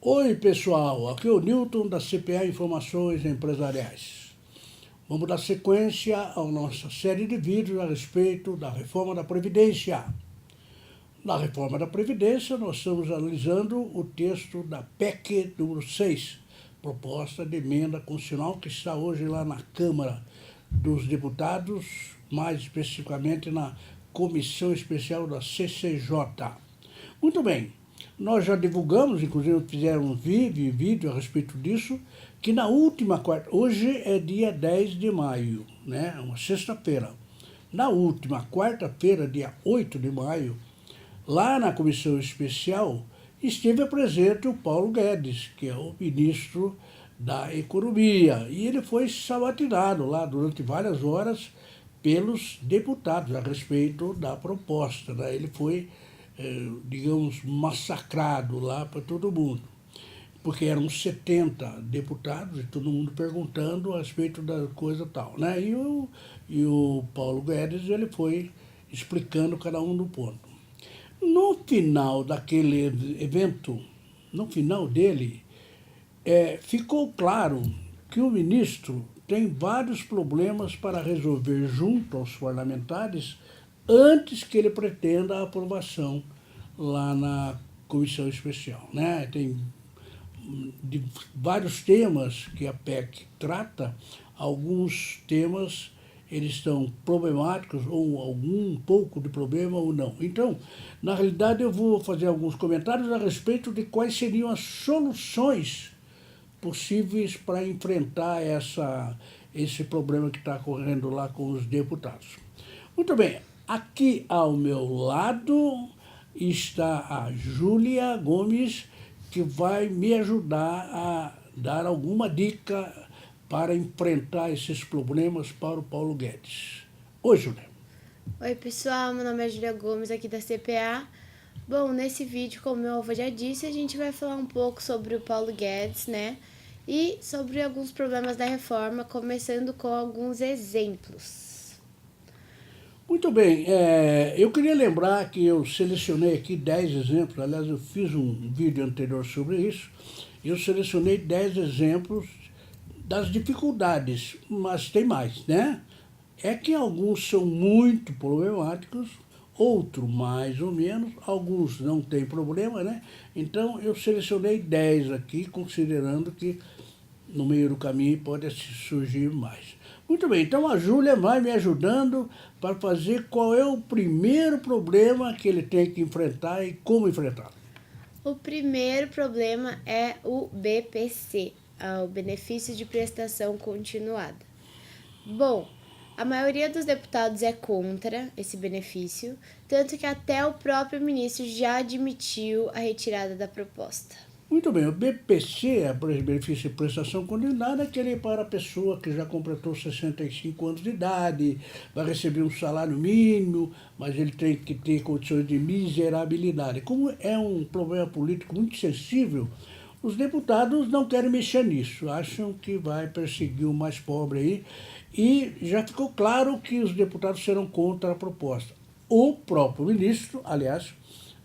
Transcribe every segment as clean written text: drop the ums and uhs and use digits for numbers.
Oi pessoal, aqui é o Newton da CPA Informações Empresariais. Vamos dar sequência à nossa série de vídeos a respeito da reforma da Previdência. Na reforma da Previdência, nós estamos analisando o texto da PEC número 6, proposta de emenda constitucional, que está hoje lá na Câmara dos Deputados, mais especificamente na Comissão Especial da CCJ. Muito bem, nós já divulgamos, inclusive fizeram um vídeo a respeito disso, que na última quarta, hoje é dia 10 de maio, né, uma sexta-feira. Na última quarta-feira, dia 8 de maio, lá na Comissão Especial, esteve presente o Paulo Guedes, que é o ministro da Economia, e ele foi sabatinado lá durante várias horas pelos deputados a respeito da proposta, né? Ele foi, digamos, massacrado lá para todo mundo, porque eram 70 deputados e todo mundo perguntando a respeito da coisa tal, né? E o Paulo Guedes, ele foi explicando cada um do ponto. No final daquele evento, no final dele, ficou claro que o ministro tem vários problemas para resolver junto aos parlamentares antes que ele pretenda a aprovação lá na Comissão Especial, né? Tem de vários temas que a PEC trata, alguns temas eles estão problemáticos, ou algum pouco de problema ou não. Então, na realidade, eu vou fazer alguns comentários a respeito de quais seriam as soluções possíveis para enfrentar esse problema que está ocorrendo lá com os deputados. Muito bem, aqui ao meu lado está a Júlia Gomes, que vai me ajudar a dar alguma dica para enfrentar esses problemas para o Paulo Guedes. Oi, Júlia. Oi pessoal, meu nome é Júlia Gomes aqui da CPA. Bom, nesse vídeo, como meu avô já disse, a gente vai falar um pouco sobre o Paulo Guedes, né? E sobre alguns problemas da reforma, começando com alguns exemplos. Muito bem, eu queria lembrar que eu selecionei aqui 10 exemplos, aliás eu fiz um vídeo anterior sobre isso, eu selecionei 10 exemplos das dificuldades, mas tem mais, né? É que alguns são muito problemáticos, outros mais ou menos, alguns não tem problema, né? Então eu selecionei 10 aqui, considerando que no meio do caminho pode surgir mais. Muito bem, então a Júlia vai me ajudando para fazer qual é o primeiro problema que ele tem que enfrentar e como enfrentá-lo. O primeiro problema é o BPC, o Benefício de Prestação Continuada. Bom, a maioria dos deputados é contra esse benefício, tanto que até o próprio ministro já admitiu a retirada da proposta. Muito bem, o BPC, benefício de prestação continuada, é aquele para a pessoa que já completou 65 anos de idade, vai receber um salário mínimo, mas ele tem que ter condições de miserabilidade. Como é um problema político muito sensível, os deputados não querem mexer nisso, acham que vai perseguir o mais pobre aí, e já ficou claro que os deputados serão contra a proposta. O próprio ministro, aliás,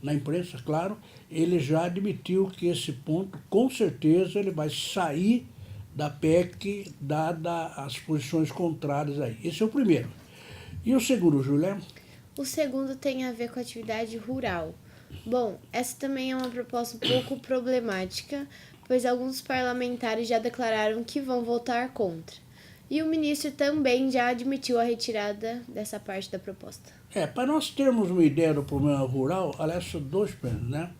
na imprensa, claro, ele já admitiu que esse ponto, com certeza, ele vai sair da PEC, dada as posições contrárias aí. Esse é o primeiro. E o segundo, Júlia? O segundo tem a ver com a atividade rural. Bom, essa também é uma proposta um pouco problemática, pois alguns parlamentares já declararam que vão votar contra. E o ministro também já admitiu a retirada dessa parte da proposta. Para nós termos uma ideia do problema rural, aliás, são dois pontos, né?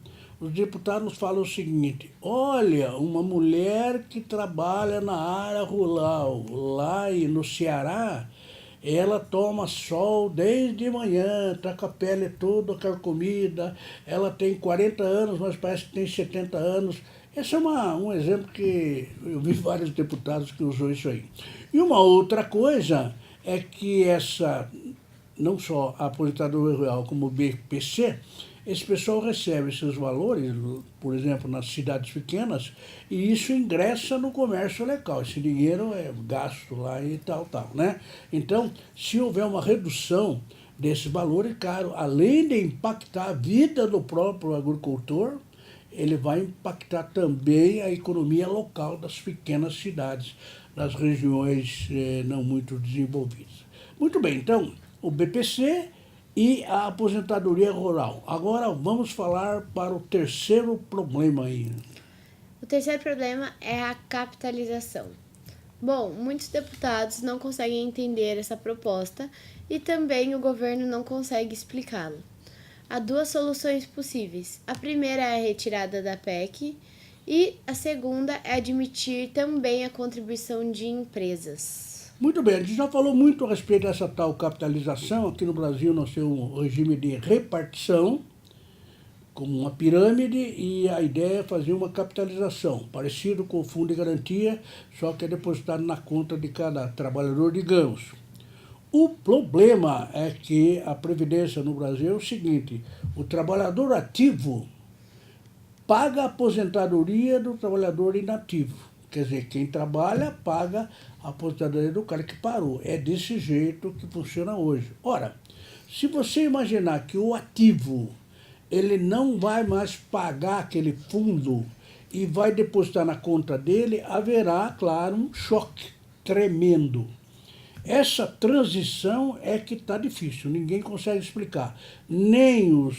Os deputados falam o seguinte: olha, uma mulher que trabalha na área rural, lá no Ceará, ela toma sol desde manhã, está com a pele toda carcomida, ela tem 40 anos, mas parece que tem 70 anos. Esse é um exemplo que eu vi vários deputados que usou isso aí. E uma outra coisa é que não só a aposentadoria rural como o BPC, esse pessoal recebe esses valores, por exemplo, nas cidades pequenas, e isso ingressa no comércio local. Esse dinheiro é gasto lá e tal, né? Então, se houver uma redução desse valor, é caro, além de impactar a vida do próprio agricultor, ele vai impactar também a economia local das pequenas cidades, das regiões não muito desenvolvidas. Muito bem, então, o BPC e a aposentadoria rural. Agora vamos falar para o terceiro problema aí. O terceiro problema é a capitalização. Bom, muitos deputados não conseguem entender essa proposta e também o governo não consegue explicá-la. Há duas soluções possíveis. A primeira é a retirada da PEC e a segunda é admitir também a contribuição de empresas. Muito bem, a gente já falou muito a respeito dessa tal capitalização. Aqui no Brasil nós temos um regime de repartição, como uma pirâmide, e a ideia é fazer uma capitalização, parecido com o fundo de garantia, só que é depositado na conta de cada trabalhador, digamos. O problema é que a Previdência no Brasil é o seguinte: o trabalhador ativo paga a aposentadoria do trabalhador inativo. Quer dizer, quem trabalha paga a aposentadoria do cara que parou. É desse jeito que funciona hoje. Ora, se você imaginar que o ativo ele não vai mais pagar aquele fundo e vai depositar na conta dele, haverá, claro, um choque tremendo. Essa transição é que está difícil, ninguém consegue explicar. Nem os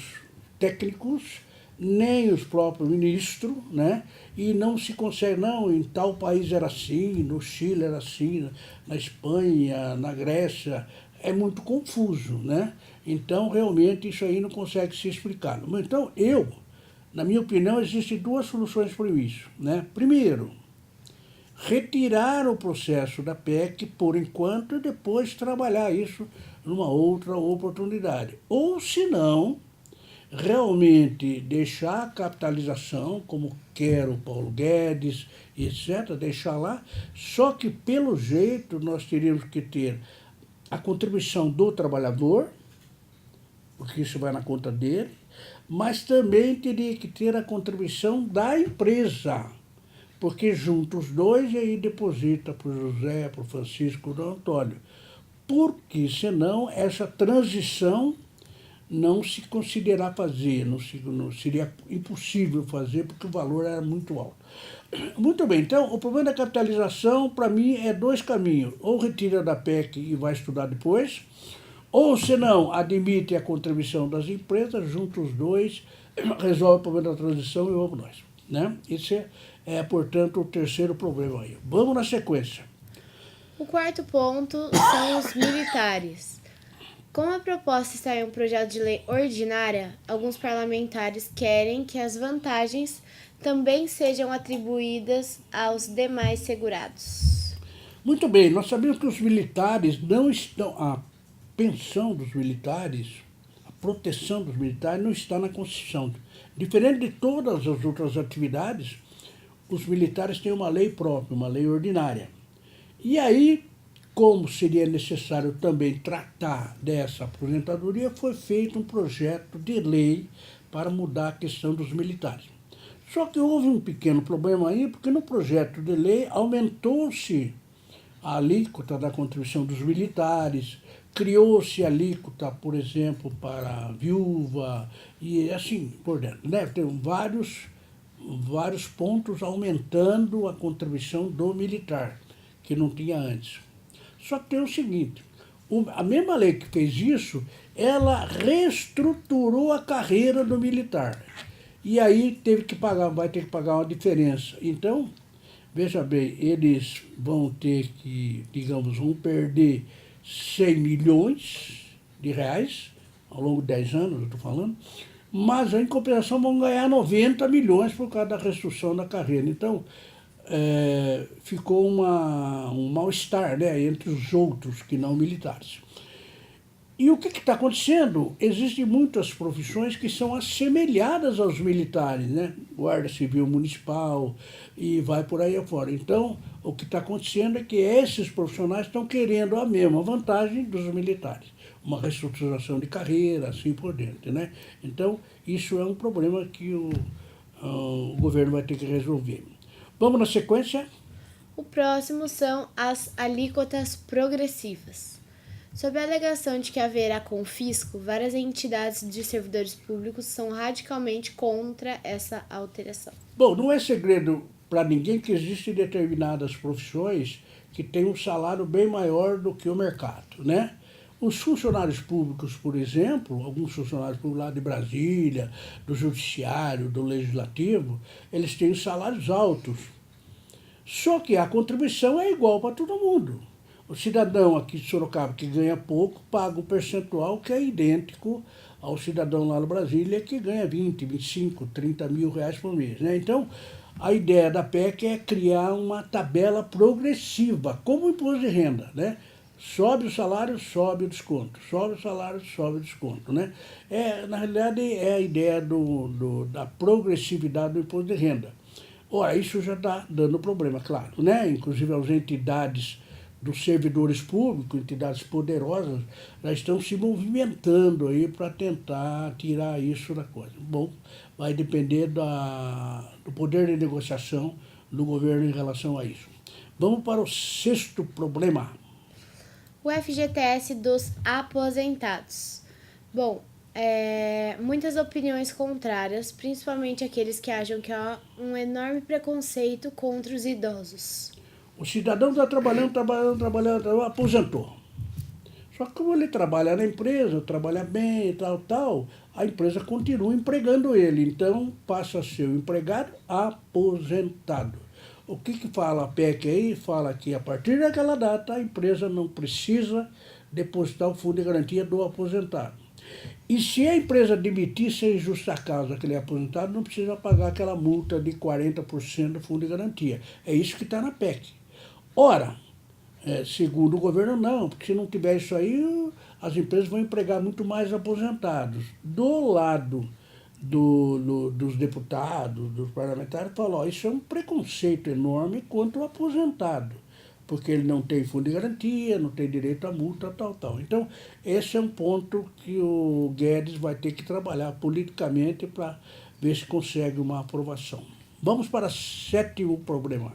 técnicos, nem os próprios ministros, né? E não se consegue, não, em tal país era assim, no Chile era assim, na Espanha, na Grécia, é muito confuso, né? Então, realmente, isso aí não consegue se explicar. Então, na minha opinião, existem duas soluções para isso, né? Primeiro, retirar o processo da PEC por enquanto e depois trabalhar isso numa outra oportunidade. Ou, se não, realmente deixar a capitalização, como quer o Paulo Guedes, etc., deixar lá, só que, pelo jeito, nós teríamos que ter a contribuição do trabalhador, porque isso vai na conta dele, mas também teria que ter a contribuição da empresa, porque junta os dois e aí deposita para o José, para o Francisco, para o Antônio. Porque senão essa transição não se considerar fazer, não seria impossível fazer, porque o valor era muito alto. Muito bem, então o problema da capitalização, para mim, é dois caminhos. Ou retira da PEC e vai estudar depois, ou, se não, admite a contribuição das empresas, junta os dois, resolve o problema da transição e vamos nós. Né? Esse é, portanto, o terceiro problema aí. Vamos na sequência. O quarto ponto são os militares. Como a proposta está em um projeto de lei ordinária, alguns parlamentares querem que as vantagens também sejam atribuídas aos demais segurados. Muito bem, nós sabemos que os militares não estão... A pensão dos militares, a proteção dos militares não está na Constituição. Diferente de todas as outras atividades, os militares têm uma lei própria, uma lei ordinária. E aí, como seria necessário também tratar dessa aposentadoria, foi feito um projeto de lei para mudar a questão dos militares. Só que houve um pequeno problema aí, porque no projeto de lei aumentou-se a alíquota da contribuição dos militares, criou-se alíquota, por exemplo, para a viúva, e assim por dentro. Né? Tem vários pontos aumentando a contribuição do militar, que não tinha antes. Só que tem o seguinte, a mesma lei que fez isso, ela reestruturou a carreira do militar. E aí vai ter que pagar uma diferença. Então, veja bem, eles vão ter que, digamos, vão perder 100 milhões de reais ao longo de 10 anos, eu estou falando, mas em compensação vão ganhar 90 milhões por causa da restrição da carreira. Então, ficou um mal-estar, né, entre os outros que não militares. E o que está acontecendo? Existem muitas profissões que são assemelhadas aos militares, né? Guarda Civil Municipal e vai por aí afora. Então, o que está acontecendo é que esses profissionais estão querendo a mesma vantagem dos militares. Uma reestruturação de carreira, assim por diante, né? Então, isso é um problema que o governo vai ter que resolver. Vamos na sequência? O próximo são as alíquotas progressivas. Sob a alegação de que haverá confisco, várias entidades de servidores públicos são radicalmente contra essa alteração. Bom, não é segredo para ninguém que existem determinadas profissões que têm um salário bem maior do que o mercado, né? Os funcionários públicos, por exemplo, alguns funcionários públicos lá de Brasília, do Judiciário, do Legislativo, eles têm salários altos. Só que a contribuição é igual para todo mundo. O cidadão aqui de Sorocaba que ganha pouco paga um percentual que é idêntico ao cidadão lá no Brasília que ganha 20, 25, 30 mil reais por mês, né? Então, a ideia da PEC é criar uma tabela progressiva, como o imposto de renda, né? Sobe o salário, sobe o desconto. Sobe o salário, sobe o desconto, né? Na realidade, é a ideia da progressividade do imposto de renda. Ora, isso já está dando problema, claro, né? Inclusive as entidades dos servidores públicos, entidades poderosas, já estão se movimentando aí para tentar tirar isso da coisa. Bom, vai depender do poder de negociação do governo em relação a isso. Vamos para o sexto problema. O FGTS dos aposentados. Bom, muitas opiniões contrárias, principalmente aqueles que acham que há um enorme preconceito contra os idosos. O cidadão está trabalhando, aposentou. Só que como ele trabalha na empresa, trabalha bem, tal, a empresa continua empregando ele. Então, passa a ser o empregado aposentado. O que fala a PEC aí? Fala que a partir daquela data a empresa não precisa depositar o fundo de garantia do aposentado. E se a empresa demitir sem justa causa aquele aposentado, não precisa pagar aquela multa de 40% do fundo de garantia. É isso que está na PEC. Ora, segundo o governo, não, porque se não tiver isso aí, as empresas vão empregar muito mais aposentados. Do lado dos deputados, dos parlamentares, falou, isso é um preconceito enorme contra o aposentado, porque ele não tem fundo de garantia, não tem direito à multa, tal. Então, esse é um ponto que o Guedes vai ter que trabalhar politicamente para ver se consegue uma aprovação. Vamos para o sétimo problema.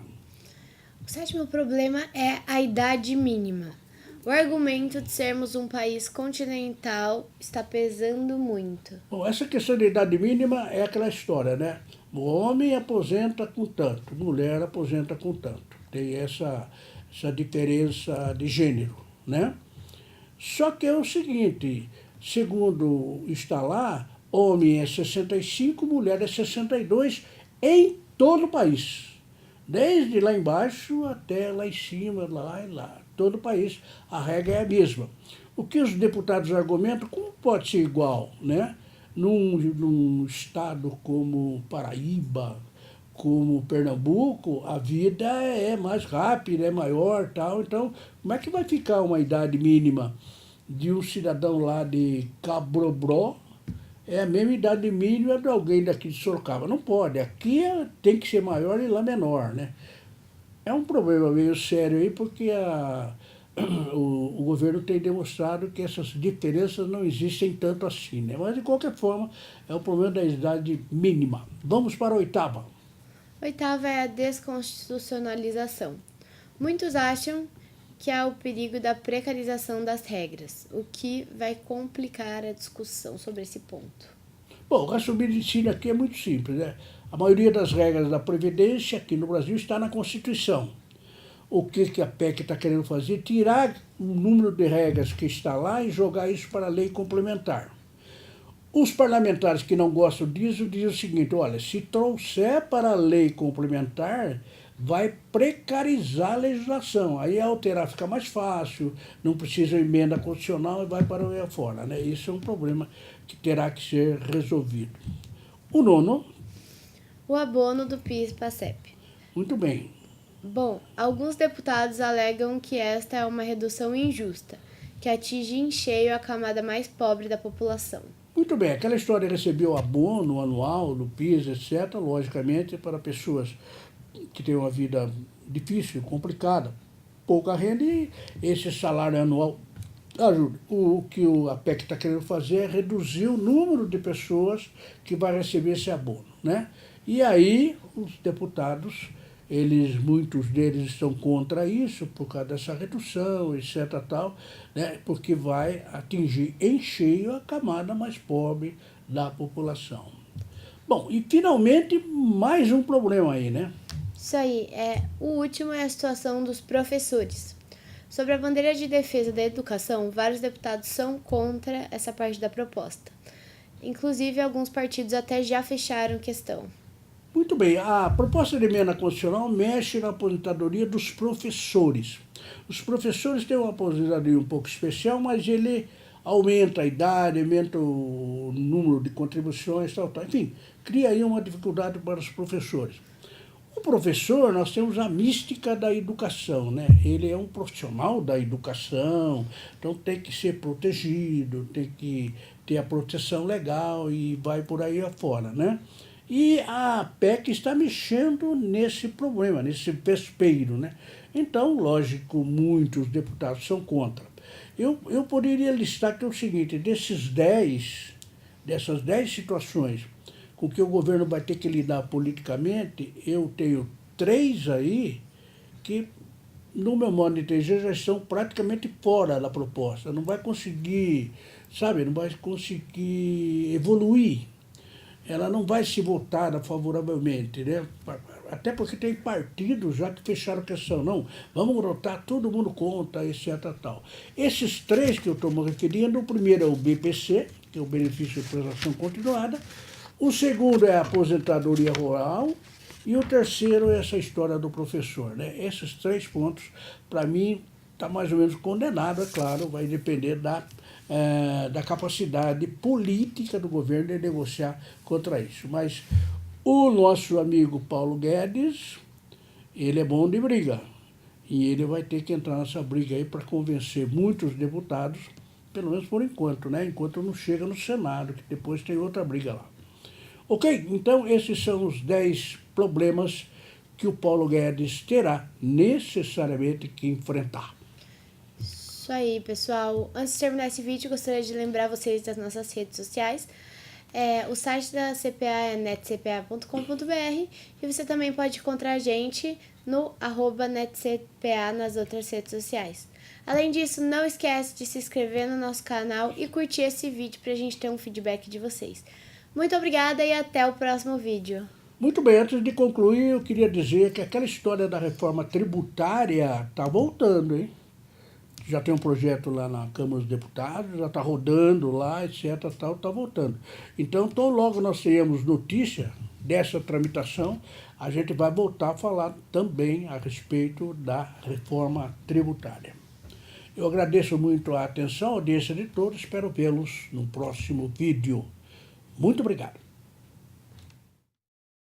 O sétimo problema é a idade mínima. O argumento de sermos um país continental está pesando muito. Bom, essa questão de idade mínima é aquela história, né? O homem aposenta com tanto, mulher aposenta com tanto. Tem essa diferença de gênero, né? Só que é o seguinte, segundo está lá, homem é 65, mulher é 62 em todo o país. Desde lá embaixo até lá em cima, lá e lá. Todo o país, a regra é a mesma. O que os deputados argumentam, como pode ser igual, né? Num estado como Paraíba, como Pernambuco, a vida é mais rápida, é maior, tal. Então, como é que vai ficar uma idade mínima de um cidadão lá de Cabrobró? É a mesma idade mínima de alguém daqui de Sorocaba. Não pode. Aqui tem que ser maior e lá menor, né? É um problema meio sério aí, porque o governo tem demonstrado que essas diferenças não existem tanto assim, né? Mas, de qualquer forma, é o problema da idade mínima. Vamos para a oitava. Oitava é a desconstitucionalização. Muitos acham que há o perigo da precarização das regras, o que vai complicar a discussão sobre esse ponto. Bom, o raciocínio de ensino aqui é muito simples, né? A maioria das regras da Previdência aqui no Brasil está na Constituição. O que a PEC está querendo fazer? Tirar o número de regras que está lá e jogar isso para a lei complementar. Os parlamentares que não gostam disso dizem o seguinte, olha, se trouxer para a lei complementar, vai precarizar a legislação. Aí alterar fica mais fácil, não precisa de emenda constitucional e vai para o meio fora, né? Isso é um problema que terá que ser resolvido. O nono. O abono do PIS/PASEP. Muito bem. Bom, alguns deputados alegam que esta é uma redução injusta, que atinge em cheio a camada mais pobre da população. Muito bem, aquela história de receber o abono anual do PIS, etc., logicamente, para pessoas que têm uma vida difícil, complicada, pouca renda, e esse salário anual ajuda. O que a PEC está querendo fazer é reduzir o número de pessoas que vai receber esse abono, né? E aí os deputados muitos deles estão contra isso, por causa dessa redução, etc. tal, né? Porque vai atingir em cheio a camada mais pobre da população. Bom, e finalmente mais um problema aí, né? Isso aí, o último é a situação dos professores. Sobre a bandeira de defesa da educação, vários deputados são contra essa parte da proposta. Inclusive, alguns partidos até já fecharam questão. Muito bem, a proposta de emenda constitucional mexe na aposentadoria dos professores. Os professores têm uma aposentadoria um pouco especial, mas ele aumenta a idade, aumenta o número de contribuições, tal. Enfim, cria aí uma dificuldade para os professores. O professor, nós temos a mística da educação, né? Ele é um profissional da educação, então tem que ser protegido, tem que ter a proteção legal e vai por aí afora, né? E a PEC está mexendo nesse problema, nesse vespeiro, né? Então, lógico, muitos deputados são contra. Eu poderia listar que é o seguinte, dessas 10 situações com que o governo vai ter que lidar politicamente, eu tenho 3 aí que, no meu modo de entender, já estão praticamente fora da proposta. Não vai conseguir, não vai conseguir evoluir. Ela não vai se votar favoravelmente, né? Até porque tem partidos já que fecharam a questão. Não, vamos votar todo mundo contra, etc. Tal. Esses 3 que eu estou me referindo, o primeiro é o BPC, que é o Benefício de Prestação Continuada, o segundo é a aposentadoria rural e o terceiro é essa história do professor, né? Esses 3 pontos, para mim, está mais ou menos condenado, é claro, vai depender da capacidade política do governo de negociar contra isso. Mas o nosso amigo Paulo Guedes, ele é bom de briga. E ele vai ter que entrar nessa briga aí para convencer muitos deputados, pelo menos por enquanto, né? Enquanto não chega no Senado, que depois tem outra briga lá. Ok? Então, esses são os 10 problemas que o Paulo Guedes terá necessariamente que enfrentar. Isso aí, pessoal. Antes de terminar esse vídeo, gostaria de lembrar vocês das nossas redes sociais. O site da CPA é netcpa.com.br e você também pode encontrar a gente no @netcpa nas outras redes sociais. Além disso, não esquece de se inscrever no nosso canal e curtir esse vídeo para a gente ter um feedback de vocês. Muito obrigada e até o próximo vídeo. Muito bem, antes de concluir, eu queria dizer que aquela história da reforma tributária está voltando, hein? Já tem um projeto lá na Câmara dos Deputados, já está rodando lá, etc. Está voltando. Então, tão logo nós tenhamos notícia dessa tramitação, a gente vai voltar a falar também a respeito da reforma tributária. Eu agradeço muito a atenção, a audiência de todos, espero vê-los no próximo vídeo. Muito obrigado.